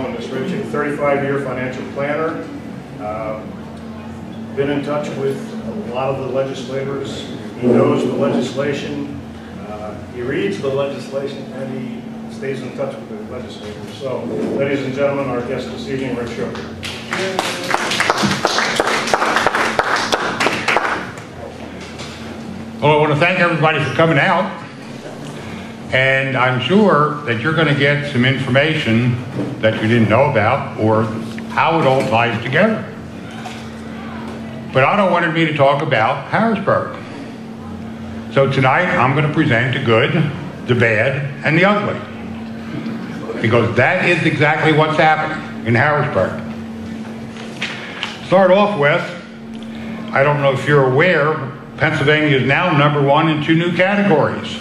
gentleman is Rich, a 35-year financial planner. Been in touch with a lot of the legislators. He knows the legislation. He reads the legislation, and he stays in touch with the legislators. So, ladies and gentlemen, our guest this evening, Rich Shook. Well, I want to thank everybody for coming out, and I'm sure that you're going to get some information that you didn't know about or how it all ties together. But Otto wanted me to talk about Harrisburg. So tonight I'm going to present the good, the bad, and the ugly, because that is exactly what's happening in Harrisburg. Start off with, I don't know if you're aware, Pennsylvania is now #1 in 2 new categories.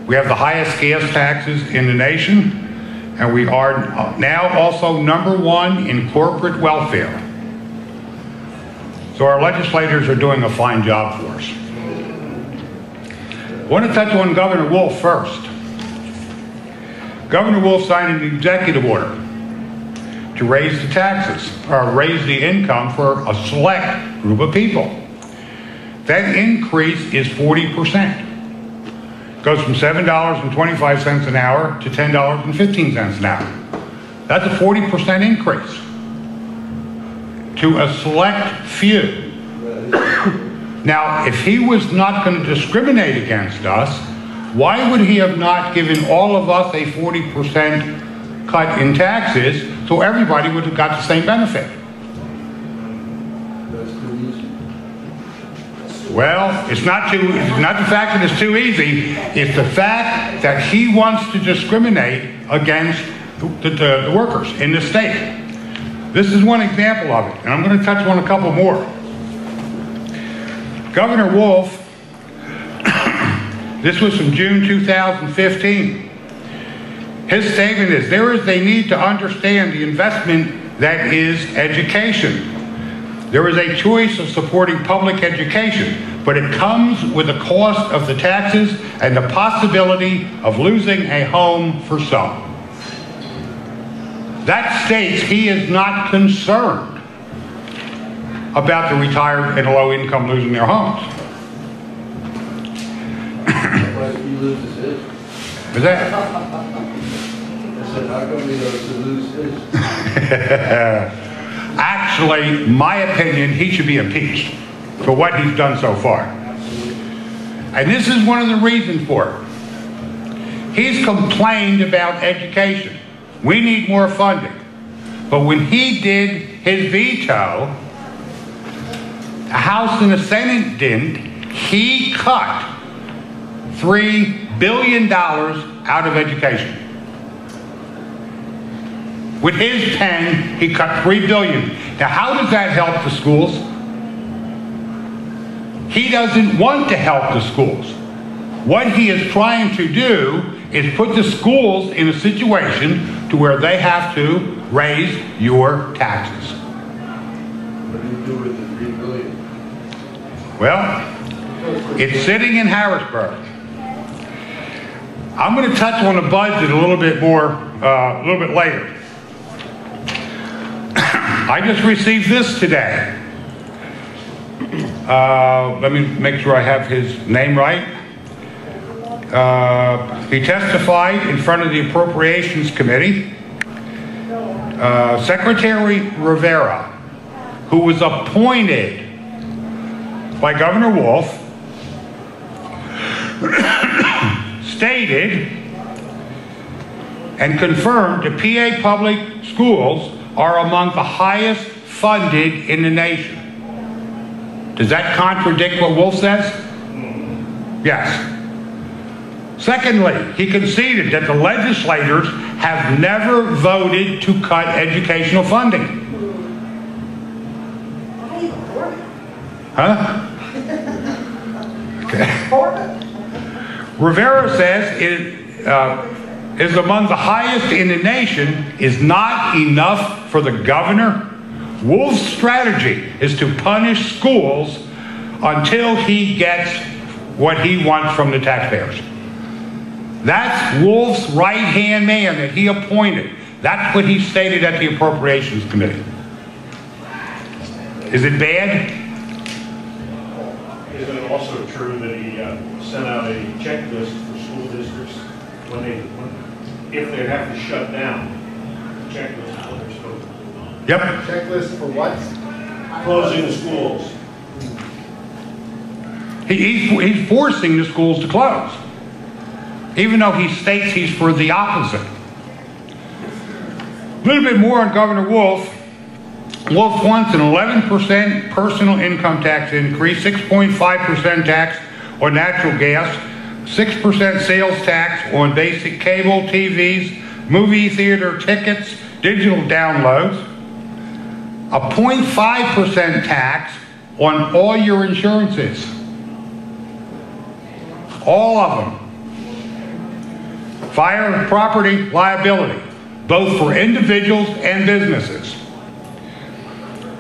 We have the highest gas taxes in the nation, and we are now also #1 in corporate welfare. So our legislators are doing a fine job for us. I want to touch on Governor Wolf first. Governor Wolf signed an executive order to raise the taxes, or raise the income for a select group of people. That increase is 40%. Goes from $7.25 an hour to $10.15 an hour. That's a 40% increase to a select few. Now, if he was not going to discriminate against us, why would he have not given all of us a 40% cut in taxes so everybody would have got the same benefit? Well, it's not the fact that it's too easy, it's the fact that he wants to discriminate against the workers in the state. This is one example of it, and I'm going to touch on a couple more. Governor Wolf, this was from June 2015. His statement is, there is a need to understand the investment that is education. There is a choice of supporting public education, but it comes with the cost of the taxes and the possibility of losing a home for some. That states he is not concerned about the retired and low income losing their homes. Is that? I said, how come he goes to lose his? Actually, my opinion, he should be impeached for what he's done so far. And this is one of the reasons for it. He's complained about education. We need more funding. But when he did his veto, the House and the Senate didn't, he cut $3 billion out of education. With his pen, he cut $3 billion. Now, how does that help the schools? He doesn't want to help the schools. What he is trying to do is put the schools in a situation to where they have to raise your taxes. What do you do with the $3 billion? Well, it's sitting in Harrisburg. I'm going to touch on the budget a little bit more, a little bit later. I just received this today. Let me make sure I have his name right. He testified in front of the Appropriations Committee. Secretary Rivera, who was appointed by Governor Wolf, stated and confirmed that PA public schools are among the highest funded in the nation. Does that contradict what Wolf says? Yes. Secondly, he conceded that the legislators have never voted to cut educational funding. Huh? Okay. Rivera says it is among the highest in the nation, is not enough for the governor. Wolf's strategy is to punish schools until he gets what he wants from the taxpayers. That's Wolf's right-hand man that he appointed. That's what he stated at the Appropriations Committee. Is it bad? Isn't it also true that he sent out a checklist for school districts if they have to shut down? Checklist for what they're supposed to do. Yep. Checklist for what? Closing the schools. He's forcing the schools to close, even though he states he's for the opposite. A little bit more on Governor Wolf. Wolf wants an 11% personal income tax increase, 6.5% tax on natural gas, 6% sales tax on basic cable TVs, movie theater tickets, digital downloads, a 0.5% tax on all your insurances. All of them. Fire and property liability, both for individuals and businesses.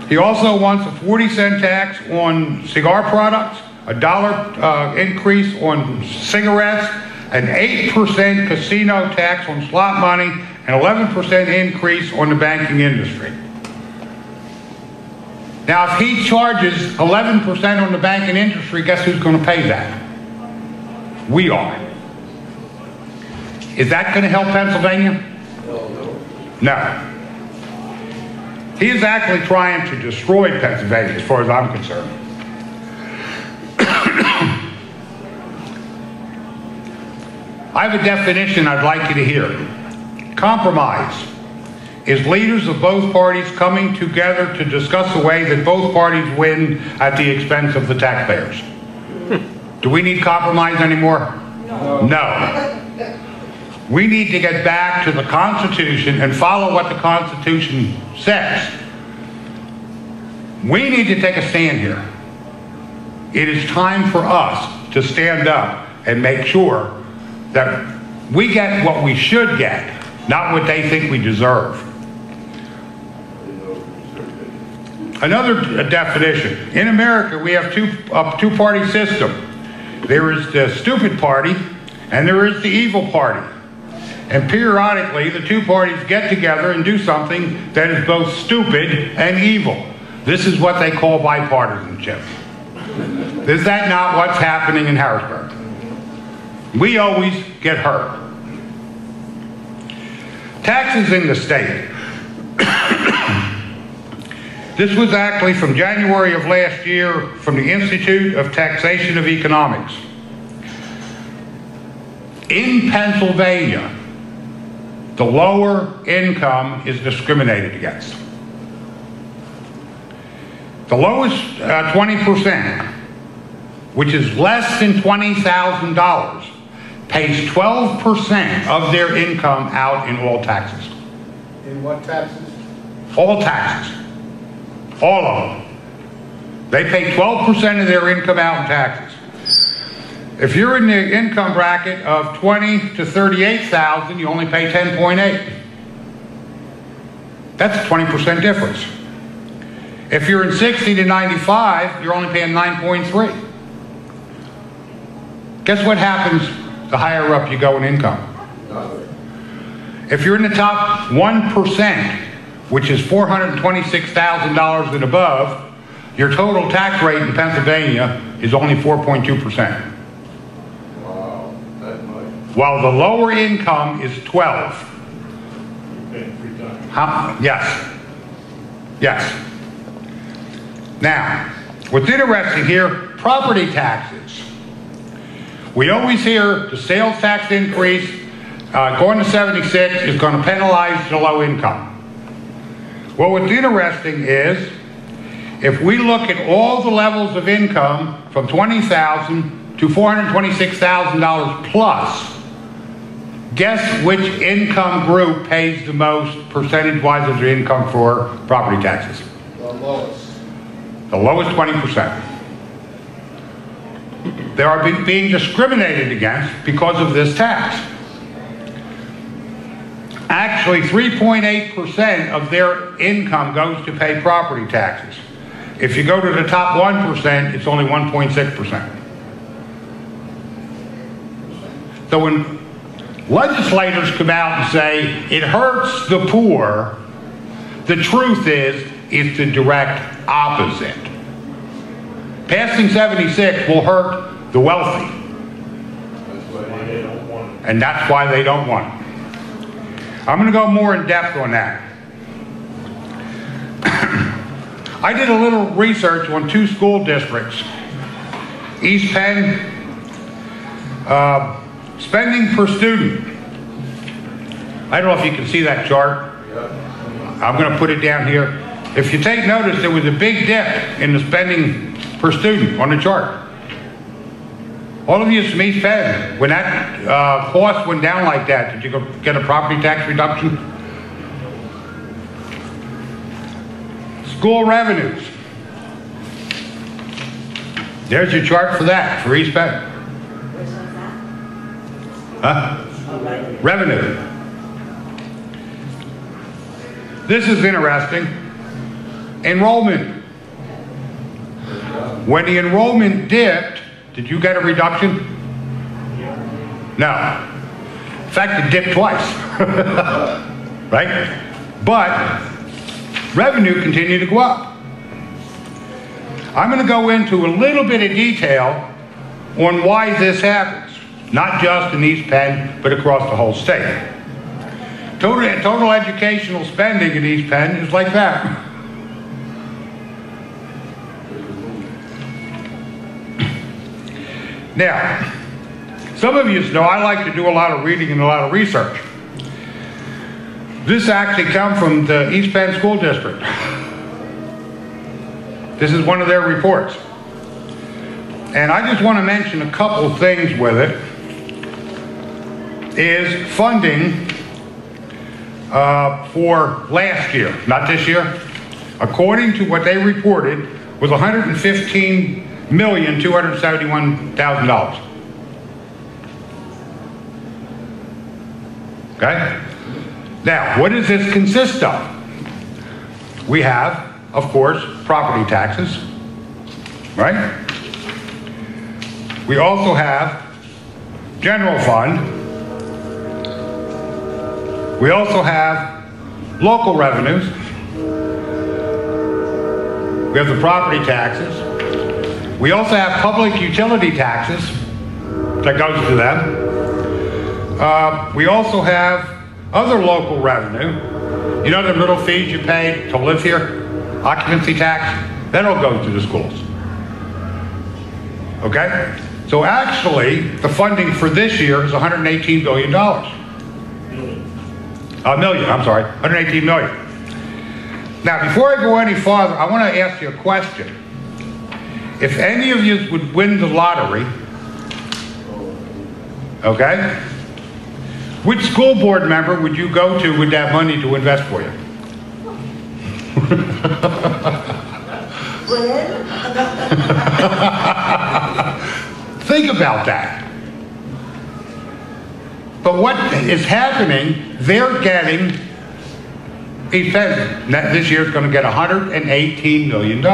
He also wants a 40-cent tax on cigar products, a $1 increase on cigarettes, an 8% casino tax on slot money, an 11% increase on the banking industry. Now, if he charges 11% on the banking industry, guess who's going to pay that? We are. Is that going to help Pennsylvania? No. He is actually trying to destroy Pennsylvania, as far as I'm concerned. I have a definition I'd like you to hear. Compromise is leaders of both parties coming together to discuss a way that both parties win at the expense of the taxpayers. Do we need compromise anymore? No. We need to get back to the Constitution and follow what the Constitution says. We need to take a stand here. It is time for us to stand up and make sure that we get what we should get, not what they think we deserve. Another definition. In America, we have a two-party system. There is the stupid party and there is the evil party. And periodically, the two parties get together and do something that is both stupid and evil. This is what they call bipartisanship. Is that not what's happening in Harrisburg? We always get hurt. Taxes in the state. This was actually from January of last year from the Institute of Taxation of Economics. In Pennsylvania, the lower income is discriminated against. The lowest 20%, which is less than $20,000, pays 12% of their income out in all taxes. In what taxes? All taxes. All of them. They pay 12% of their income out in taxes. If you're in the income bracket of $20,000 to $38,000, you only pay 10.8. That's a 20% difference. If you're in 60 to 95, you're only paying 9.3. Guess what happens the higher up you go in income? If you're in the top 1%, which is $426,000 and above, your total tax rate in Pennsylvania is only 4.2%. Wow, that much. While the lower income is 12. Yes. Yes. Now, what's interesting here, property taxes. We always hear the sales tax increase going to 76 is going to penalize the low income. Well, what's interesting is, if we look at all the levels of income from $20,000 to $426,000 plus, guess which income group pays the most percentage-wise of their income for property taxes? The lowest. The lowest 20%. They are being discriminated against because of this tax. Actually, 3.8% of their income goes to pay property taxes. If you go to the top 1%, it's only 1.6%. So when Legislators come out and say it hurts the poor. The truth is, it's the direct opposite. Passing 76 will hurt the wealthy. That's why they don't want it. And that's why they don't want it. I'm going to go more in depth on that. I did a little research on 2 school districts. East Penn, spending per student. I don't know if you can see that chart. I'm going to put it down here. If you take notice, there was a big dip in the spending per student on the chart. All of you from East Penn, when that cost went down like that, did you go get a property tax reduction? School revenues. There's your chart for that, for East Penn. Which one's that? Huh? Oh, right. Revenue. This is interesting. Enrollment. When the enrollment dipped, did you get a reduction? No. In fact, it dipped twice. Right? But revenue continued to go up. I'm going to go into a little bit of detail on why this happens. Not just in East Penn, but across the whole state. Total educational spending in East Penn is like that. Now, some of you know I like to do a lot of reading and a lot of research. This actually comes from the East Penn School District. This is one of their reports. And I just want to mention a couple of things with it. Is funding for last year, not this year, according to what they reported, was $115,271,000. Okay? Now, what does this consist of? We have, of course, property taxes, right? We also have general fund. We also have local revenues. We have the property taxes. We also have public utility taxes that goes to them. We also have other local revenue. You know the little fees you pay to live here? Occupancy tax? That all goes to the schools. Okay? So actually, the funding for this year is $118 billion. $118 million. Now, before I go any farther, I want to ask you a question. If any of you would win the lottery, okay, which school board member would you go to with that money to invest for you? Think about that. But what is happening, they're getting, he says this year is going to get $118 million.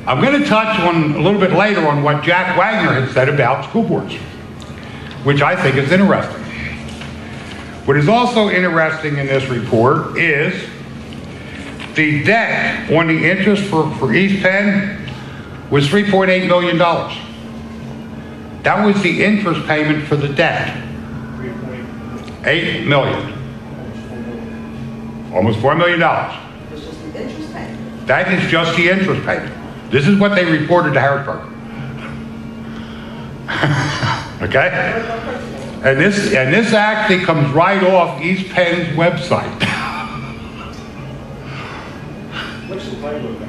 I'm going to touch on a little bit later on what Jack Wagner had said about school boards, which I think is interesting. What is also interesting in this report is the debt on the interest for East Penn was $3.8 million. That was the interest payment for the debt. $8 million. Almost $4 million. This is the interest payment. That is just the interest payment. This is what they reported to Harrisburg. Okay? And this actually comes right off East Penn's website. What's the title of that?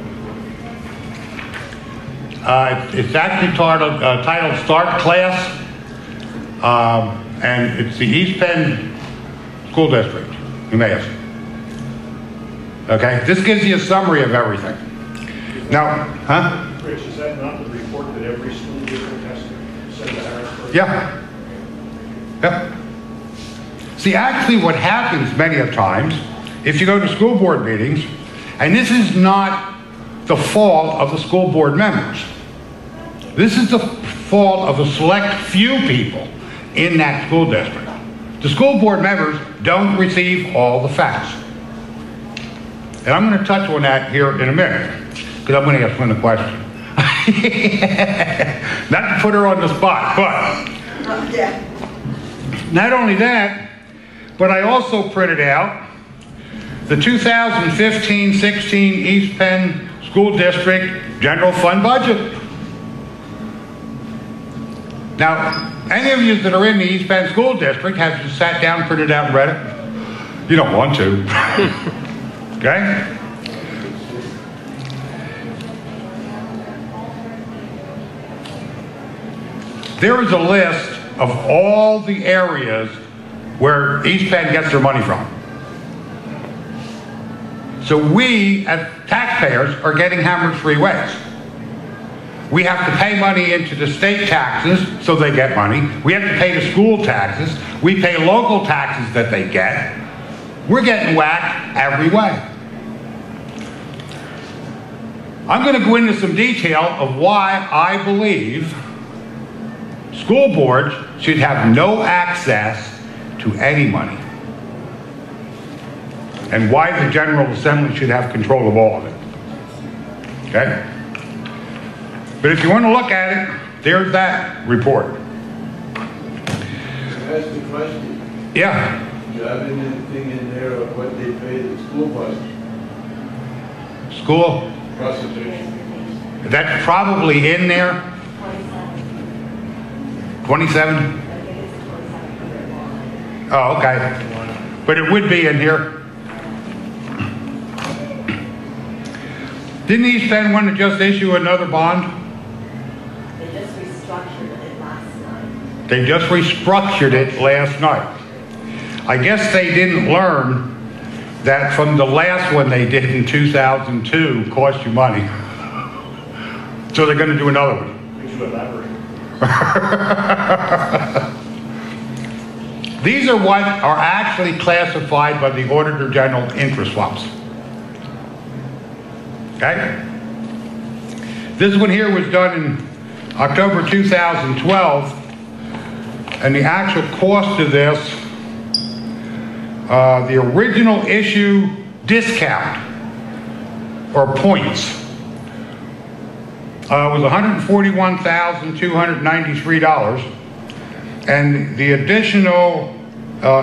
It's actually titled Start Class, and it's the East Penn School District, UMass. Okay, this gives you a summary of everything. Now, huh? Rich, is that not the report that every school district has to send to Harrisburg? Yeah. Yep. See, actually what happens many of times, if you go to school board meetings, and this is not the fault of the school board members. This is the fault of a select few people in that school district. The school board members don't receive all the facts. And I'm going to touch on that here in a minute, because I'm going to ask Lynn a question. Not to put her on the spot, but Yeah. not only that, but I also printed out the 2015-16 East Penn School District General Fund budget. Now, any of you that are in the East Penn School District, have you sat down, printed out, and read it? You don't want to. Okay? There is a list of all the areas where East Penn gets their money from. So we, as taxpayers, are getting hammered three ways. We have to pay money into the state taxes so they get money. We have to pay the school taxes. We pay local taxes that they get. We're getting whacked every way. I'm going to go into some detail of why I believe school boards should have no access to any money, and why the General Assembly should have control of all of it. Okay? But if you want to look at it, there's that report. Can I ask a question? Yeah. Do you have anything in there of what they pay the school bus School, prostitution? that's probably in there. 27? Oh, okay. But it would be in here. Didn't East Penn want to just issue another bond? They just restructured it last night. They just restructured it last night. I guess they didn't learn that from the last one they did in 2002 cost you money. So they're going to do another one. Could you elaborate? These are what are actually classified by the Auditor General interest swaps. Okay? This one here was done in October 2012, and the actual cost of this, the original issue discount, or points, was $141,293, and the additional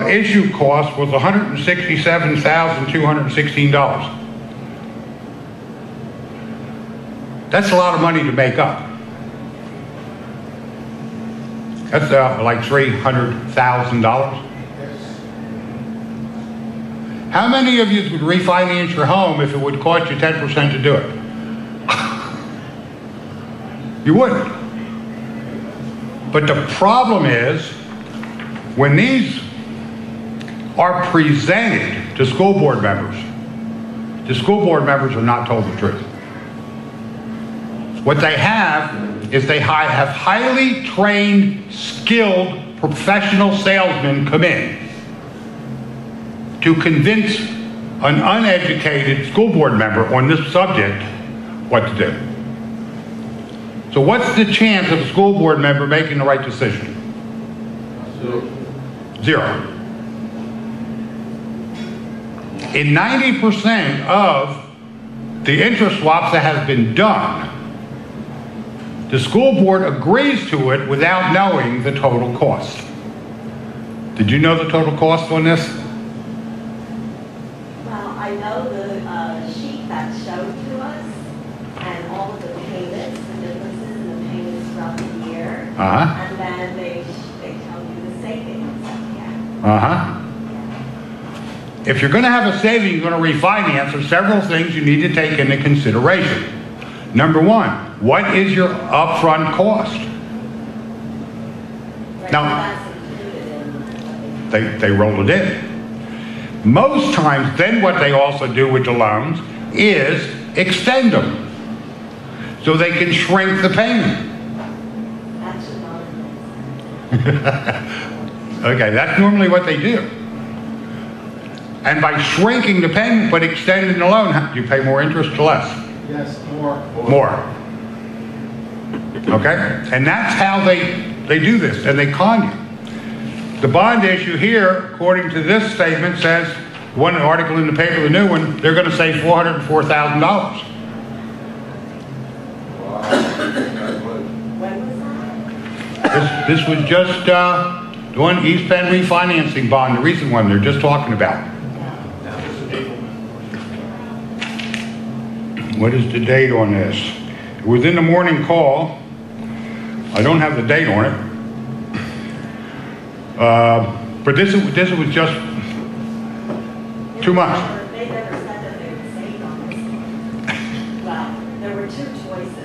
issue cost was $167,216. That's a lot of money to make up. That's like $300,000. How many of you would refinance your home if it would cost you 10% to do it? You wouldn't. But the problem is, when these are presented to school board members, the school board members are not told the truth. What they have is they have highly trained, skilled, professional salesmen come in to convince an uneducated school board member on this subject what to do. So what's the chance of a school board member making the right decision? Zero. In 90% of the interest swaps that have been done, the school board agrees to it without knowing the total cost. Did you know the total cost on this? Well, I know the sheet that showed to us and all of the payments, the differences in the payments throughout the year. Uh-huh. And then they tell you the savings. Yeah. Uh-huh. If you're going to have a saving, you're going to refinance, there's several things you need to take into consideration. Number one, what is your upfront cost? Right, Now, that's included in what they roll it in. Most times, then what they also do with the loans is extend them so they can shrink the payment. that should not have been. Okay, that's normally what they do. And by shrinking the payment but extending the loan, you pay more interest or less? Yes, more. More. Okay? And that's how they do this, and they con you. The bond issue here, according to this statement, says, one article in the paper, the new one, they're going to save $404,000. When was that? This was just the one East Bend refinancing bond, the recent one they're just talking about. What is the date on this? It was in the morning call. I don't have the date on it. But this was just 2 months. They never said that they would save on this. Well, there were two choices. A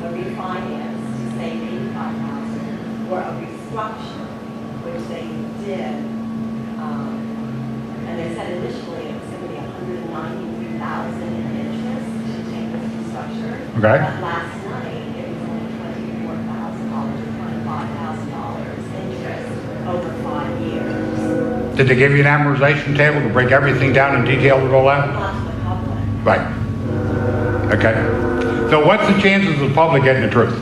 refinance to save $85,000 or a restructure, which they did. And they said initially it was going to be $193,000 in interest to take this restructure. Okay. But last night it was only $24,000 or $25,000 interest over 5 years. Did they give you an amortization table to break everything down and detail it all out? Not to the public. Right. Okay. So what's the chances of the public getting the truth?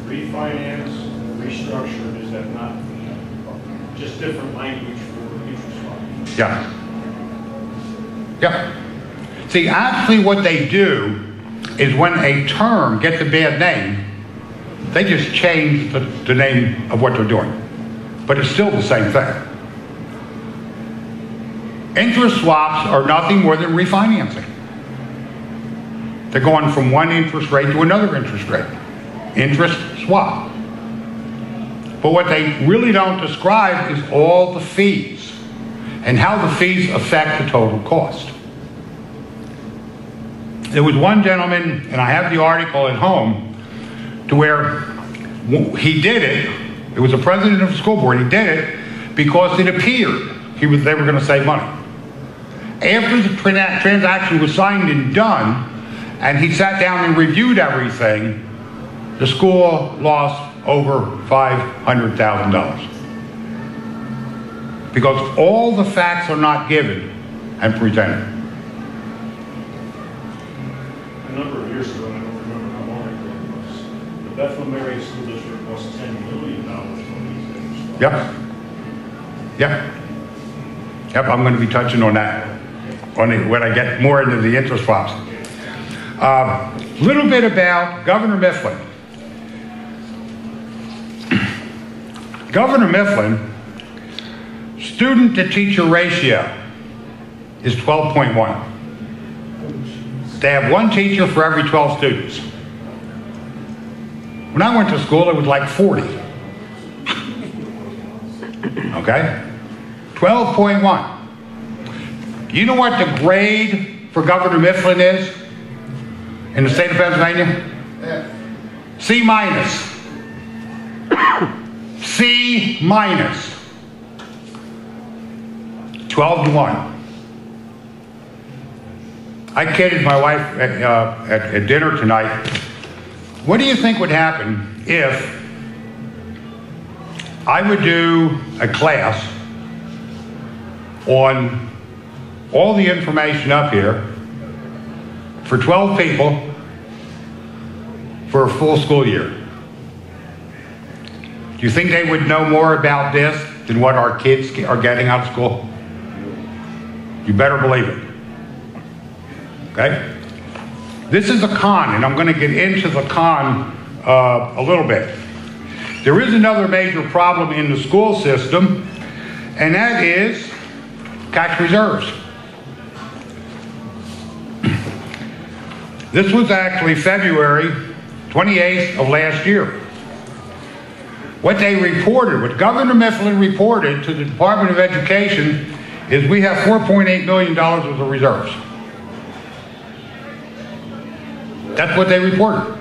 Refinance, restructure, is that not just different language for interest rates? Yeah. Yeah. See, actually what they do is when a term gets a bad name, they just change the name of what they're doing. But it's still the same thing. Interest swaps are nothing more than refinancing. They're going from one interest rate to another interest rate. Interest swap. But what they really don't describe is all the fees and how the fees affect the total cost. There was one gentleman, and I have the article at home, to where he did it. It was the president of the school board. He did it because it appeared they were going to save money. After the transaction was signed and done, and he sat down and reviewed everything, the school lost over $500,000 because all the facts are not given and presented. A number of years ago, and I don't remember how long ago it was, the Bethlehem Area School District lost $10 million on these interest rates. Yep. Yep. Yep, I'm going to be touching on that when I get more into the interest swaps. Little bit about Governor Mifflin. Governor Mifflin, student to teacher ratio is 12.1. They have one teacher for every 12 students. When I went to school, it was like 40. Okay? 12.1. You know what the grade for Governor Mifflin is in the state of Pennsylvania? C minus. C minus. 12 to 1. I kidded my wife at dinner tonight. What do you think would happen if I would do a class on all the information up here for 12 people for a full school year? Do you think they would know more about this than what our kids are getting out of school? You better believe it. Okay? This is a con, and I'm going to get into the con a little bit. There is another major problem in the school system, and that is cash reserves. This was actually February 28th of last year. What they reported, what Governor Mifflin reported to the Department of Education is we have $4.8 million worth of reserves. That's what they reported.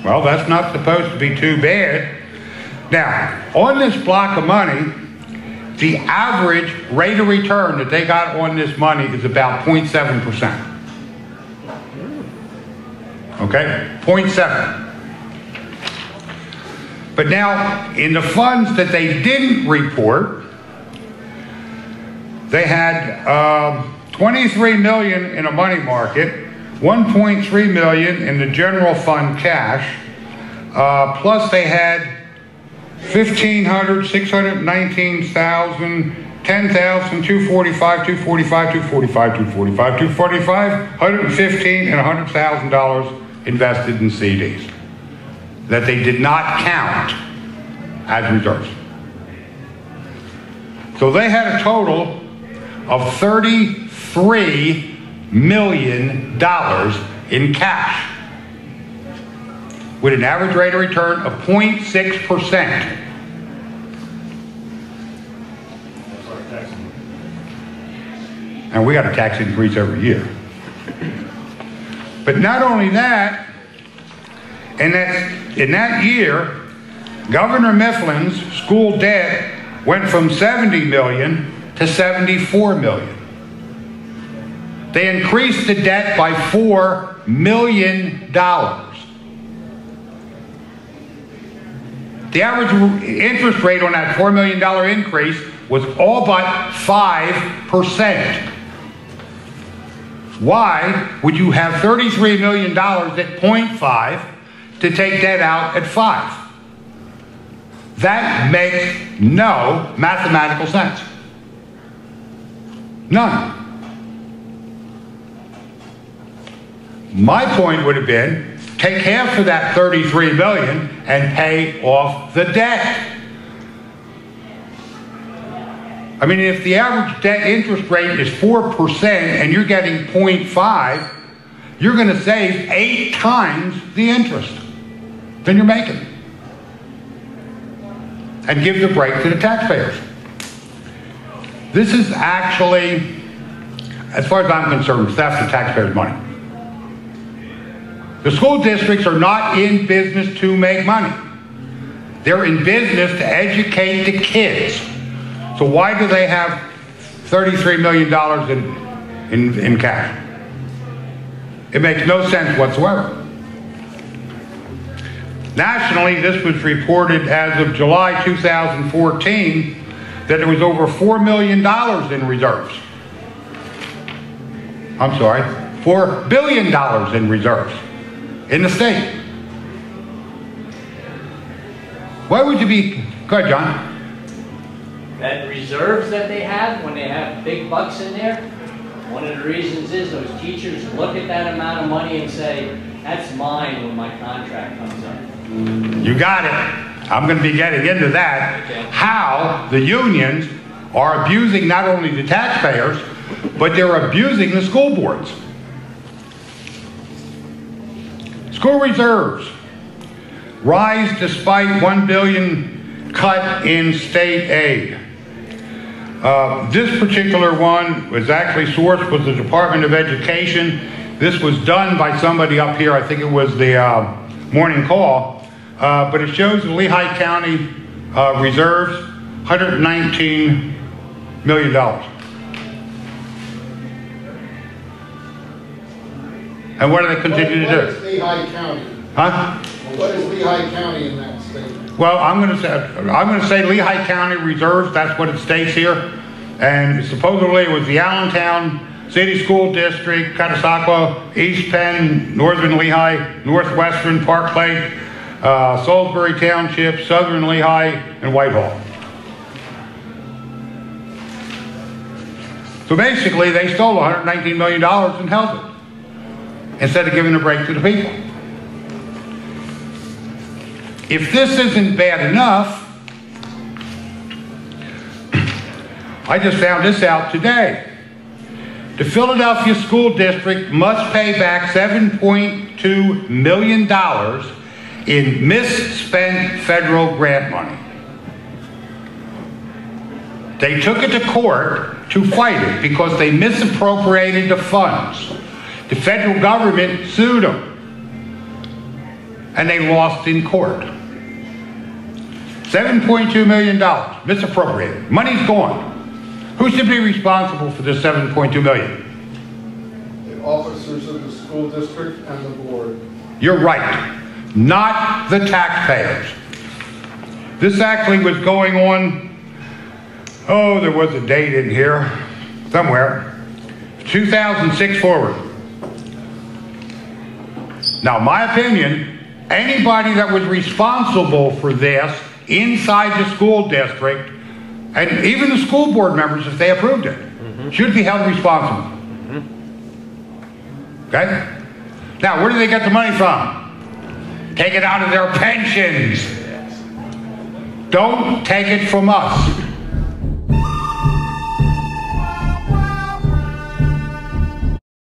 Well, that's not supposed to be too bad. Now, on this block of money, the average rate of return that they got on this money is about 0.7%. Okay? 0.7. But now, in the funds that they didn't report, they had $23 million in a money market, $1.3 million in the general fund cash, plus they had 1,500, 619,000, 10,000, 245, 245, 245, 245, 245, 115, and $100,000 invested in CDs that they did not count as reserves. So they had a total of $33 million in cash, with an average rate of return of 0.6%. And we got a tax increase every year. But not only that, in that year, Governor Mifflin's school debt went from 70 million to 74 million. They increased the debt by $4 million. The average interest rate on that $4 million increase was all but 5%. Why would you have $33 million at 0.5 to take debt out at 5? That makes no mathematical sense. None. My point would have been, take half of that $33 million and pay off the debt. I mean, if the average debt interest rate is 4% and you're getting 0.5, you're going to save 8 times the interest than you're making. And give the break to the taxpayers. This is actually, as far as I'm concerned, theft of taxpayers' money. The school districts are not in business to make money. They're in business to educate the kids. So why do they have $33 million in cash? It makes no sense whatsoever. Nationally, this was reported as of July 2014 that there was over $4 million in reserves. I'm sorry, $4 billion in reserves in the state. Why would you be, go ahead, John. That reserves that they have, when they have big bucks in there, one of the reasons is those teachers look at that amount of money and say, that's mine when my contract comes up. You got it. I'm going to be getting into that. Okay. How the unions are abusing not only the taxpayers, but they're abusing the school boards. School reserves rise despite $1 billion cut in state aid. This particular one was actually sourced with the Department of Education. This was done by somebody up here. I think it was the Morning Call. But it shows the Lehigh County reserves, $119 million. And what do they continue to do? What is Lehigh County? Huh? What is Lehigh County in that state? Well, I'm going to say Lehigh County reserves. That's what it states here. And supposedly it was the Allentown City School District, Catasauqua, East Penn, Northern Lehigh, Northwestern, Park Lake, Salisbury Township, Southern Lehigh, and Whitehall. So basically, they stole $119 million and held it, instead of giving a break to the people. If this isn't bad enough, I just found this out today. The Philadelphia School District must pay back $7.2 million in misspent federal grant money. They took it to court to fight it because they misappropriated the funds. The federal government sued them, and they lost in court. $7.2 million misappropriated. Money's gone. Who should be responsible for this $7.2 million? The officers of the school district and the board. You're right. Not the taxpayers. This actually was going on, oh, there was a date in here somewhere, 2006 forward. Now, my opinion, anybody that was responsible for this inside the school district, and even the school board members, if they approved it, should be held responsible. Okay? Now, where do they get the money from? Take it out of their pensions. Don't take it from us.